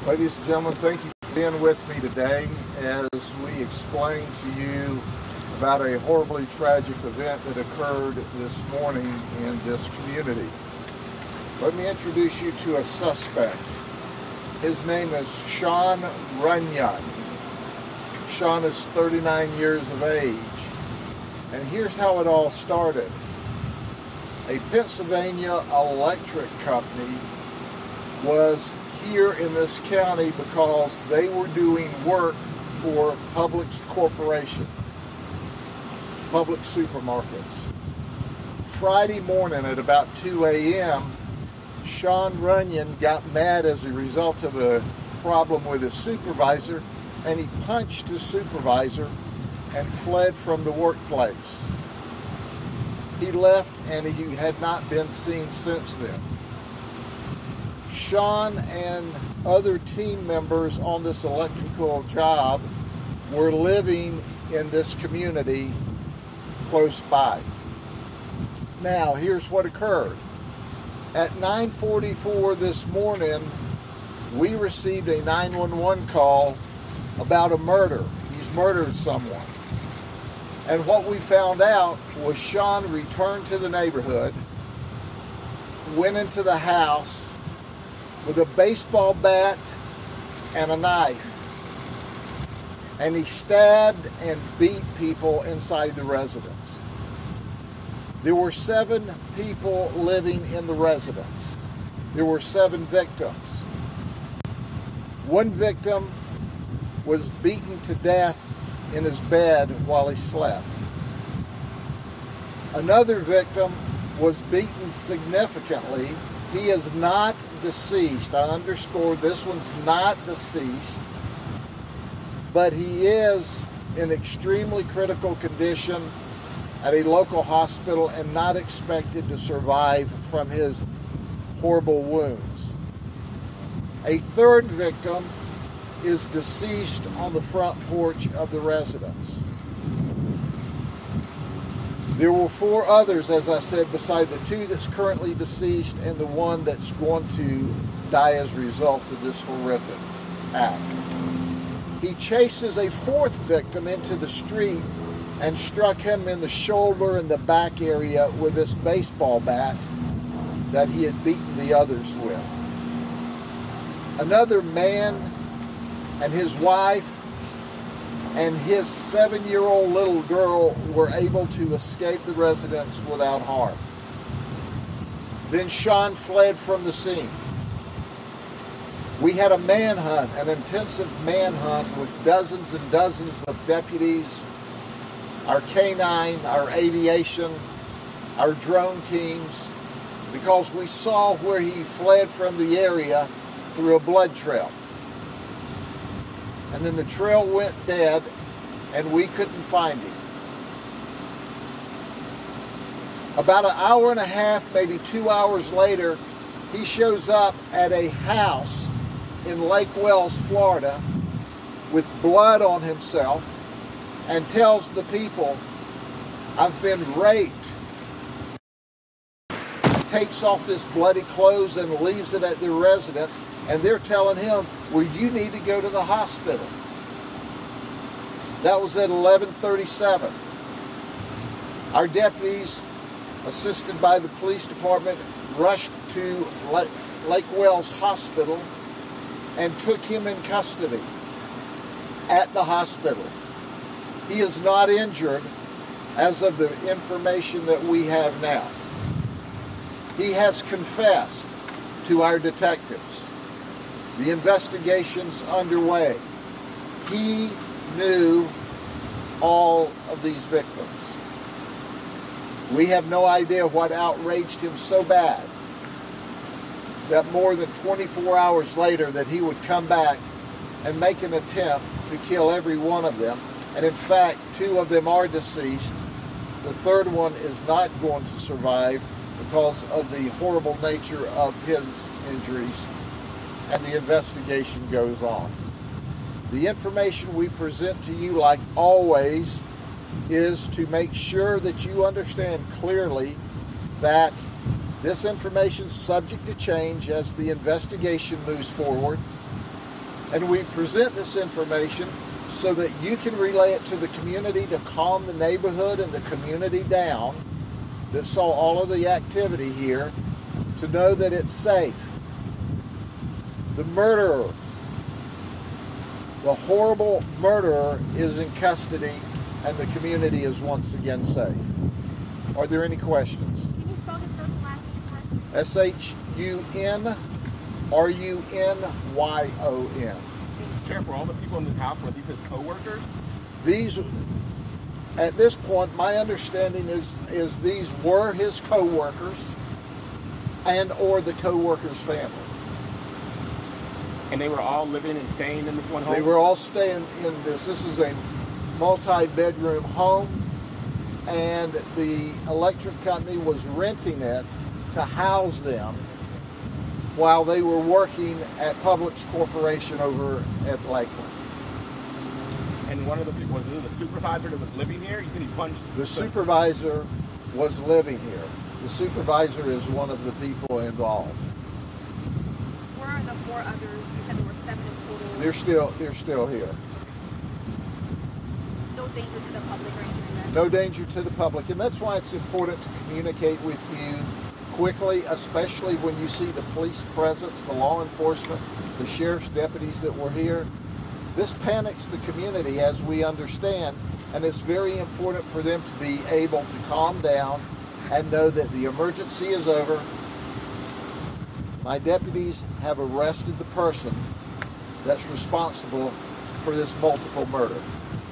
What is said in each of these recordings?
Ladies and gentlemen, thank you for being with me today as we explain to you about a horribly tragic event that occurred this morning in this community. Let me introduce you to a suspect. His name is Sean Runyon. Sean is 39 years of age. And here's how it all started. A Pennsylvania electric company was here in this county because they were doing work for Publix Corporation, Publix supermarkets. Friday morning at about 2 a.m., Sean Runyon got mad as a result of a problem with his supervisor, and he punched his supervisor and fled from the workplace. He left and he had not been seen since then. Sean and other team members on this electrical job were living in this community close by. Now, here's what occurred. At 9:44 this morning, we received a 911 call about a murder. He's murdered someone. And what we found out was Sean returned to the neighborhood, went into the house with a baseball bat and a knife. And he stabbed and beat people inside the residence. There were 7 people living in the residence. There were 7 victims. One victim was beaten to death in his bed while he slept. Another victim was beaten significantly. He is not deceased. I underscore, this one's not deceased, but he is in extremely critical condition at a local hospital and not expected to survive from his horrible wounds. A third victim is deceased on the front porch of the residence. There were 4 others, as I said, beside the 2 that's currently deceased and the 1 that's going to die as a result of this horrific act. He chases a 4th victim into the street and struck him in the shoulder and the back area with this baseball bat that he had beaten the others with. Another man and his wife and his 7-year-old little girl were able to escape the residence without harm. Then Sean fled from the scene. We had a manhunt, an intensive manhunt with dozens and dozens of deputies, our canine, our aviation, our drone teams, because we saw where he fled from the area through a blood trail. And then the trail went dead, and we couldn't find him. About an hour and a half, maybe 2 hours later, he shows up at a house in Lake Wells, Florida, with blood on himself, and tells the people, "I've been raped." He takes off this bloody clothes and leaves it at their residence, and they're telling him, "Well, you need to go to the hospital." That was at 11:37. Our deputies, assisted by the police department, rushed to Lake Wells Hospital and took him in custody at the hospital. He is not injured as of the information that we have now. He has confessed to our detectives. The investigation's underway. He knew all of these victims. We have no idea what outraged him so bad that more than 24 hours later that he would come back and make an attempt to kill every one of them. And in fact, 2 of them are deceased. The 3rd one is not going to survive because of the horrible nature of his injuries, and the investigation goes on. The information we present to you, like always, is to make sure that you understand clearly that this information is subject to change as the investigation moves forward. And we present this information so that you can relay it to the community to calm the neighborhood and the community down that saw all of the activity here, to know that it's safe. The murderer, the horrible murderer, is in custody, and the community is once again safe. Are there any questions? Can you spell his first and last name, please? S-H-U-N-R-U-N-Y-O-N. Sheriff, were all the people in this house, were these his co-workers? These, at this point, my understanding is these were his co-workers and or the co-workers' family. And they were all living and staying in this one home? They were all staying in this. This is a multi-bedroom home, and the electric company was renting it to house them while they were working at Publix Corporation over at Lakeland. And one of the people, was it the supervisor that was living here? You said he punched... The supervisor was living here. The supervisor is one of the people involved. Where are the 4 others? You said there were 7 in total. They're still here. No danger to the public or anything like that? No danger to the public, and that's why it's important to communicate with you quickly, especially when you see the police presence, the law enforcement, the sheriff's deputies that were here. This panics the community, as we understand, and it's very important for them to be able to calm down and know that the emergency is over. My deputies have arrested the person that's responsible for this multiple murder.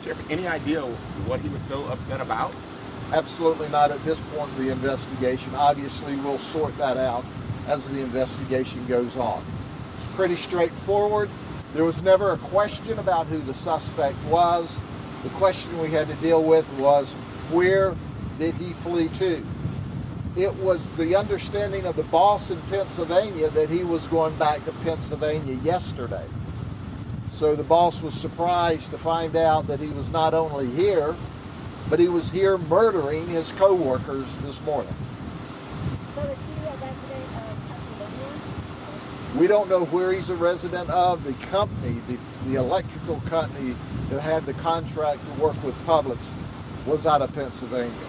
Sheriff, any idea what he was so upset about? Absolutely not at this point in the investigation. Obviously, we'll sort that out as the investigation goes on. It's pretty straightforward. There was never a question about who the suspect was. The question we had to deal with was, where did he flee to? It was the understanding of the boss in Pennsylvania that he was going back to Pennsylvania yesterday. So the boss was surprised to find out that he was not only here, but he was here murdering his co-workers this morning. So is he a resident of Pennsylvania? We don't know where he's a resident of. The company, the electrical company that had the contract to work with Publix, was out of Pennsylvania.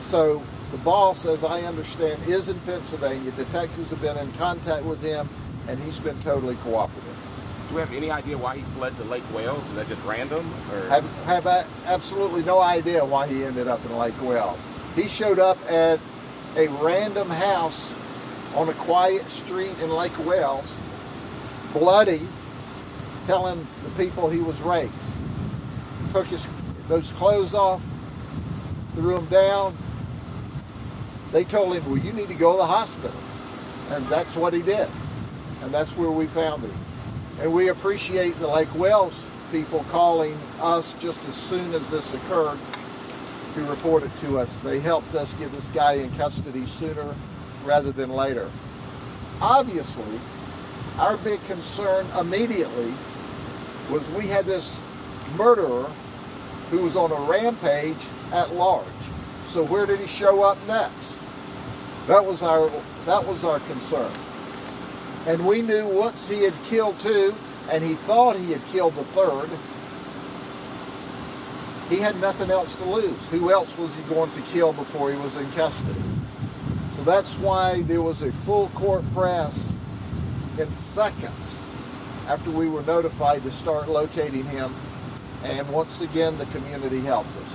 So the boss, as I understand, is in Pennsylvania. Detectives have been in contact with him, and he's been totally cooperative. Do we have any idea why he fled to Lake Wales? Is that just random? Or? Have absolutely no idea why he ended up in Lake Wales. He showed up at a random house on a quiet street in Lake Wales, bloody, telling the people he was raped. Took those clothes off, threw them down. They told him, well, you need to go to the hospital. And that's what he did. And that's where we found him. And we appreciate the Lake Wales people calling us just as soon as this occurred to report it to us. They helped us get this guy in custody sooner rather than later. Obviously, our big concern immediately was we had this murderer who was on a rampage at large. So where did he show up next? That was our concern. And we knew once he had killed 2, and he thought he had killed the 3rd, he had nothing else to lose. Who else was he going to kill before he was in custody? So that's why there was a full court press in seconds after we were notified to start locating him. And once again, the community helped us.